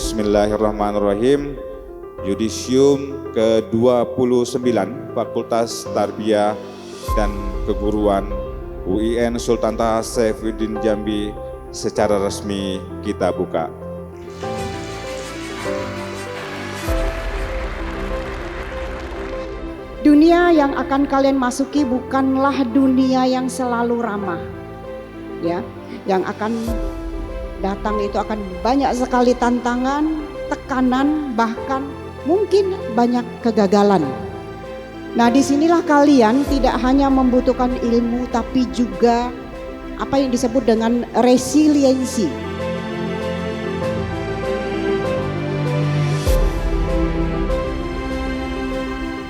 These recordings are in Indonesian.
Bismillahirrahmanirrahim. Yudisium ke-29 Fakultas Tarbiyah dan Keguruan UIN Sultan Taha Saifuddin Jambi secara resmi kita buka. Dunia yang akan kalian masuki bukanlah dunia yang selalu ramah. Ya, yang akan datang itu akan banyak sekali tantangan, tekanan, bahkan mungkin banyak kegagalan. Nah, disinilah kalian tidak hanya membutuhkan ilmu, tapi juga apa yang disebut dengan resiliensi.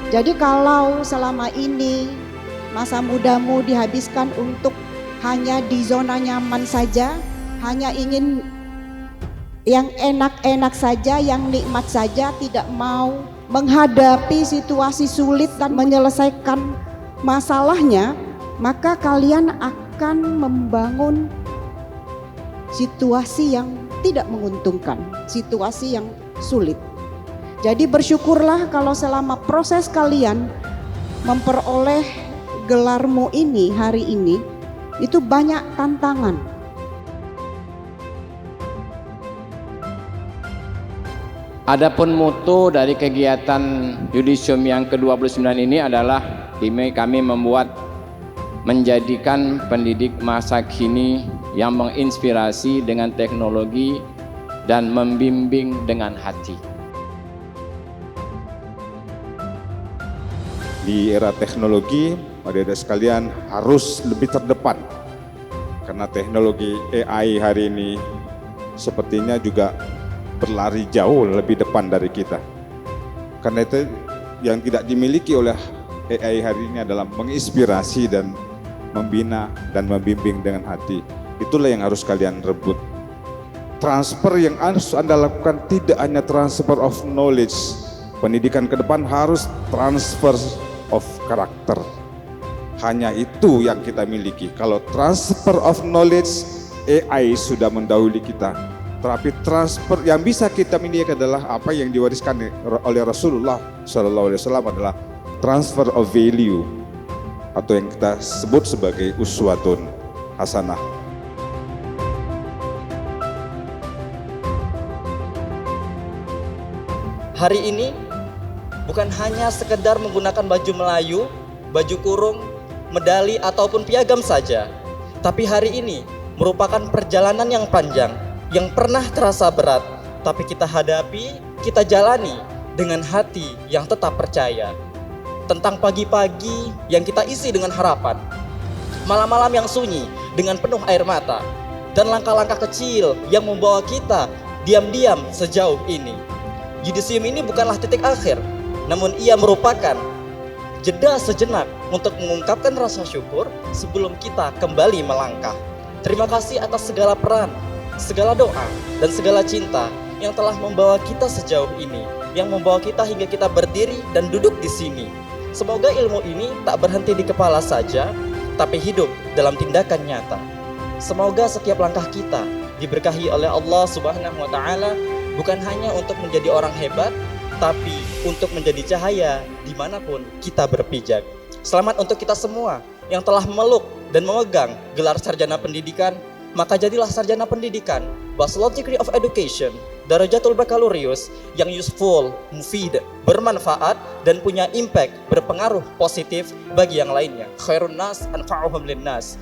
Jadi kalau selama ini masa mudamu dihabiskan untuk hanya di zona nyaman saja, hanya ingin yang enak-enak saja, yang nikmat saja, tidak mau menghadapi situasi sulit dan menyelesaikan masalahnya, maka kalian akan membangun situasi yang tidak menguntungkan, situasi yang sulit. Jadi bersyukurlah kalau selama proses kalian memperoleh gelarmu ini hari ini, itu banyak tantangan. Adapun mutu dari kegiatan Yudisium yang ke-29 ini adalah kami menjadikan pendidik masa kini yang menginspirasi dengan teknologi dan membimbing dengan hati. Di era teknologi, adik-adik sekalian harus lebih terdepan. Karena teknologi AI hari ini sepertinya juga berlari jauh lebih depan dari kita. Karena itu yang tidak dimiliki oleh AI hari ini adalah menginspirasi dan membina dan membimbing dengan hati. Itulah yang harus kalian rebut. Transfer yang harus Anda lakukan tidak hanya transfer of knowledge. Pendidikan ke depan harus transfer of karakter. Hanya itu yang kita miliki. Kalau transfer of knowledge, AI sudah mendahului kita. Tetapi transfer yang bisa kita miliki adalah apa yang diwariskan oleh Rasulullah SAW adalah transfer of value atau yang kita sebut sebagai uswatun hasanah. Hari ini bukan hanya sekedar menggunakan baju Melayu, baju kurung, medali ataupun piagam saja, tapi hari ini merupakan perjalanan yang panjang, yang pernah terasa berat, tapi kita hadapi, kita jalani dengan hati yang tetap percaya. Tentang pagi-pagi yang kita isi dengan harapan, malam-malam yang sunyi dengan penuh air mata, dan langkah-langkah kecil yang membawa kita diam-diam sejauh ini. Yudisium ini bukanlah titik akhir, namun ia merupakan jeda sejenak untuk mengungkapkan rasa syukur sebelum kita kembali melangkah. Terima kasih atas segala peran, segala doa, dan segala cinta yang telah membawa kita sejauh ini, yang membawa kita hingga kita berdiri dan duduk di sini. Semoga ilmu ini tak berhenti di kepala saja, tapi hidup dalam tindakan nyata. Semoga setiap langkah kita diberkahi oleh Allah Subhanahu wa Ta'ala, bukan hanya untuk menjadi orang hebat, tapi untuk menjadi cahaya dimanapun kita berpijak. Selamat untuk kita semua yang telah memeluk dan memegang gelar sarjana pendidikan. Maka jadilah sarjana pendidikan, Bachelor Degree of Education, Darajatul Baccalaureus yang useful, mufid, bermanfaat, dan punya impact, berpengaruh positif bagi yang lainnya. Khairun nas anfa'uhum linnas.